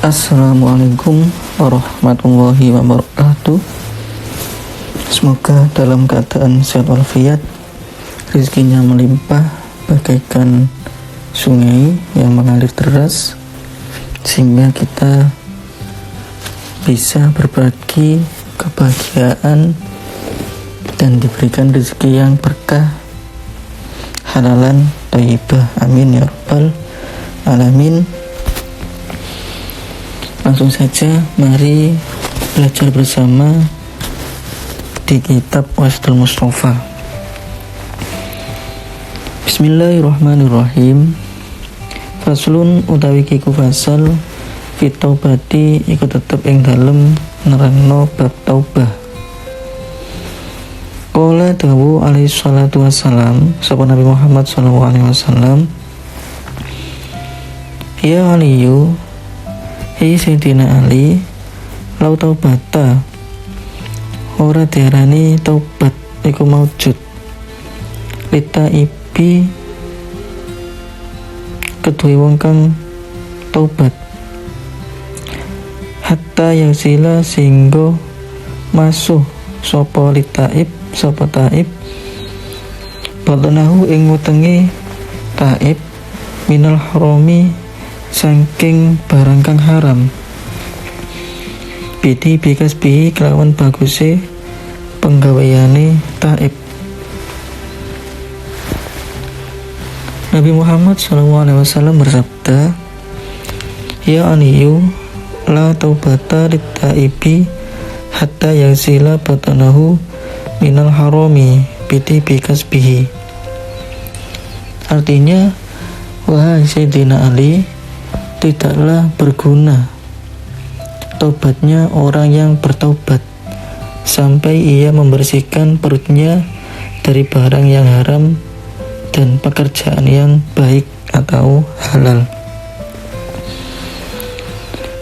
Assalamualaikum warahmatullahi wabarakatuh. Semoga dalam keadaan sehat walafiat, rezekinya melimpah bagaikan sungai yang mengalir deras, sehingga kita bisa berbagi kebahagiaan dan diberikan rezeki yang berkah, halalan thayyibah, amin ya rabbal alamin. Langsung saja mari belajar bersama di kitab Wasdul Mustafa. Bismillahirrahmanirrahim. Faslun utawi kiku fasal fit taubati iku tetep ing dalem nerangno bab taubah. Qala dawu alaihi salatu wassalam, sapa Nabi Muhammad sallallahu alaihi wasallam, ya Aliyu, hei Sayyidina Ali, lau taubata ora diarani taubat iku maujud lita ibi kedue wong kang taubat hatta yasila singgo masuh sapa litaib sapa taib batnahu ing wetenge taib minal harami saking barang kang haram bidi bikas bihi kelawan baguse penggaweane taib. Nabi Muhammad SAW bersabda, ya Aliyu, la taubata littaibi hatta yazila batanahu minal harami bidi bikas bihi. Artinya, wahai Sayyidina Ali, tidaklah berguna taubatnya orang yang bertaubat sampai ia membersihkan perutnya dari barang yang haram dan pekerjaan yang baik atau halal.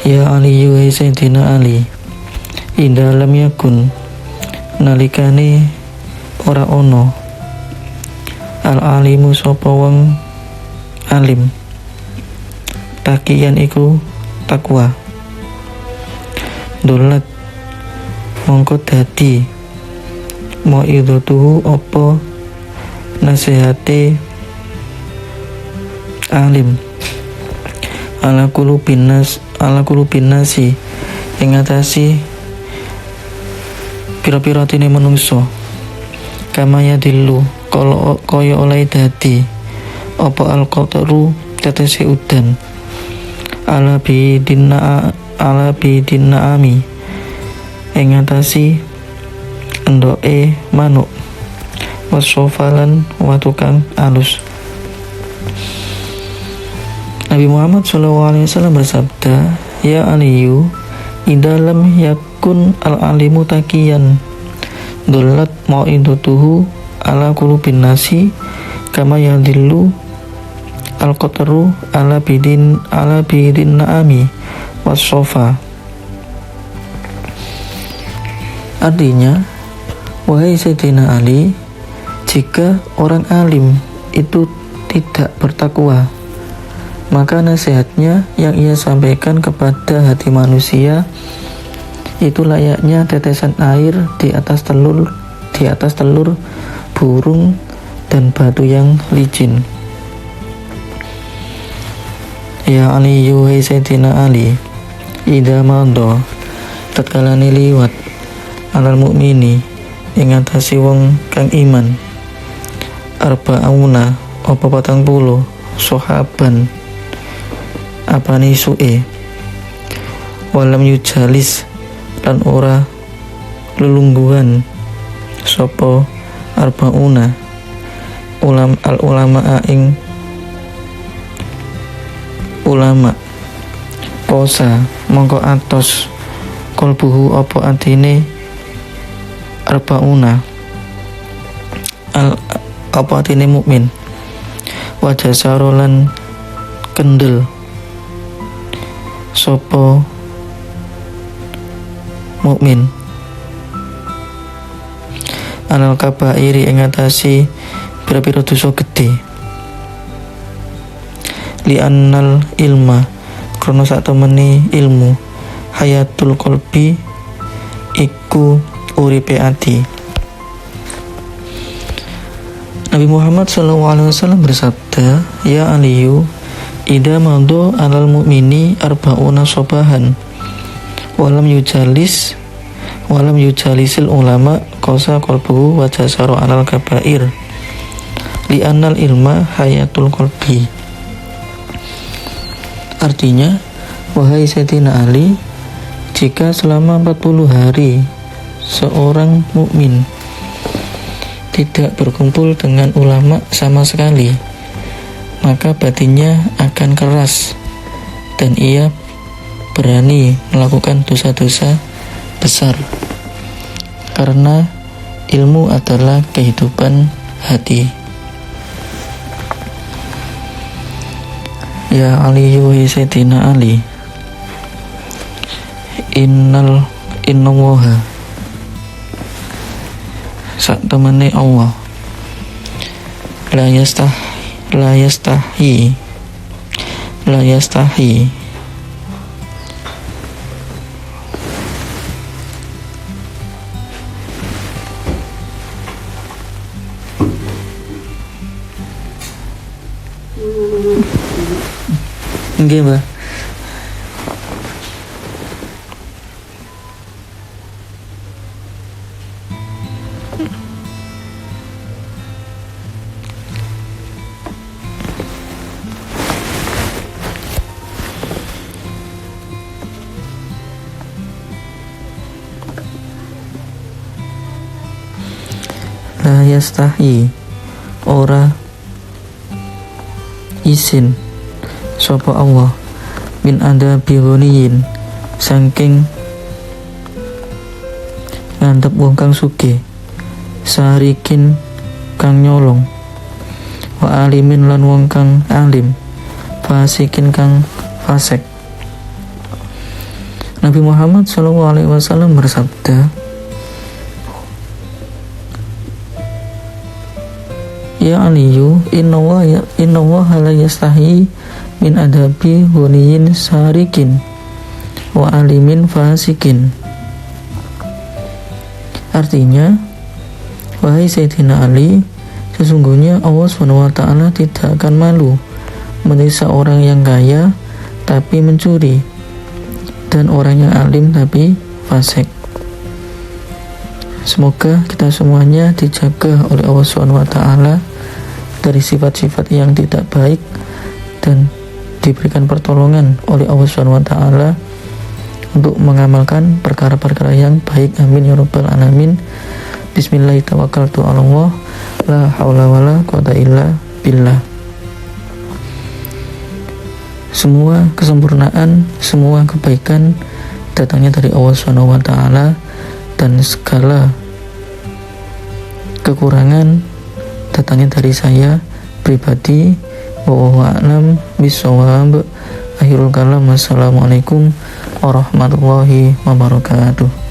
Ya Ali, yuhai Sayyidina Ali, inda lam yakun nalikane ora ono al alimu sapa wong alim takian iku takwa dolat mongko dadi mau idatuhu apa nasihate alim ala kulubin nasi ing atasi pira-pira tine menungso kama yadillu kaya oleh dadi apa al-qataru tetese udan ala bidin naami ing atasi endoke manuk wasofalan watukang alus. Nabi Muhammad SAW bersabda, ya Aliyu, idalam yakun al-alimu takiyan dolat mau'idatuhu ala kulubin nasi kama yadillu al-qataru ala bidin naami wasofa. Artinya, wahai Sayyidina Ali, jika orang alim itu tidak bertakwa, maka nasihatnya yang ia sampaikan kepada hati manusia itu layaknya tetesan air di atas telur burung dan batu yang licin. Ya Ali, yuhai Sayyidina Ali, idza madha tatkala liwat alal mukmini ing atase wong kang iman arba'una apa 40 sahaban apane suke walam yujalis lan ora lelungguhan sapa arba'una ulama ing ulama kosa mongko atos kolbuhu apa atine arba'una apa atine mukmin wajah sarolan kendel sapa mukmin anal kabairi ing atasi pira-pira dosa gedhe li annal ilma krana sak temene ilmu hayatul qalbi iku uripe ati. Nabi Muhammad SAW bersabda, ya Aliyu, idza madha alal mu'mini arba'una sobahan walam yujalisil ulama qasa qalbuhu wa jasaru alal kabair li'annal ilma hayatul qalbi. Artinya, wahai Sayyidina Ali, jika selama 40 hari seorang mukmin tidak berkumpul dengan ulama sama sekali, maka batinnya akan keras dan ia berani melakukan dosa-dosa besar, karena ilmu adalah kehidupan hati. Ya Ali, yuhi Sayyidina Ali, innallaha sak temene Allah la yastahi nggih Mbah. La yastahi ora izin sapa Allah min ada bihoniyin saking ngantep wong kang sugih, sarikin kang nyolong, wa alimin lan wong kang alim, fasikin kang fasik. Nabi Muhammad SAW bersabda, ya Aliyu, innallaha la yastahi min adabi ghaniyin sarikin wa alimin fasikin. Artinya, wahai Sayyidina Ali, sesungguhnya Allah SWT tidak akan malu menyiksa orang yang kaya tapi mencuri, dan orang yang alim tapi fasik. Semoga kita semuanya dijaga oleh Allah SWT dari sifat-sifat yang tidak baik dan diberikan pertolongan oleh Allah SWT untuk mengamalkan perkara-perkara yang baik. Amin ya rabbal alamin. Bismillahirrahmanirrahim. La haula wala quwata illa billah. Semua kesempurnaan, semua kebaikan datangnya dari Allah SWT, dan segala kekurangan datangnya dari saya pribadi. Wallahu a'lam bishawab. Akhirul kalam, wassalamualaikum warahmatullahi wabarakatuh.